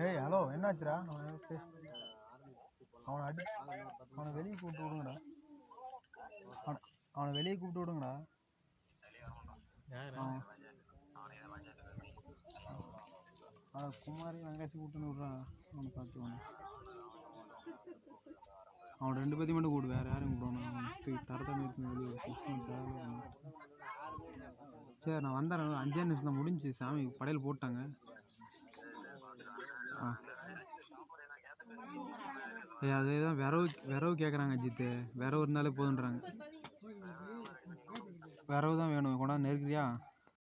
ஏய் ஹலோ என்னாச்சுடா? அவனை வெளியே கூப்பிட்டு விடுங்கடா. அவனை வெளியே கூப்பிட்டு விடுங்கடா. குமாரையும் வெங்காச்சி கூப்பிட்டு விட்றான். அவனை பார்த்துக்கணும். அவன் 2 பேத்தையும் மட்டும் கூப்பிடு, வேறு யாரும் கூப்பிடணும். தரத்தமே வெளியே. சரி நான் வந்துடுறேன். 5 நிமிஷம் தான் முடிஞ்சு. சாமி படையல் போட்டாங்க. அதே தான் விரவு கேட்குறாங்க அஜித்து. விரவு இருந்தாலே போதுன்றாங்க. விரவு தான் வேணும். கொண்டாந்து நெருக்கிறியா?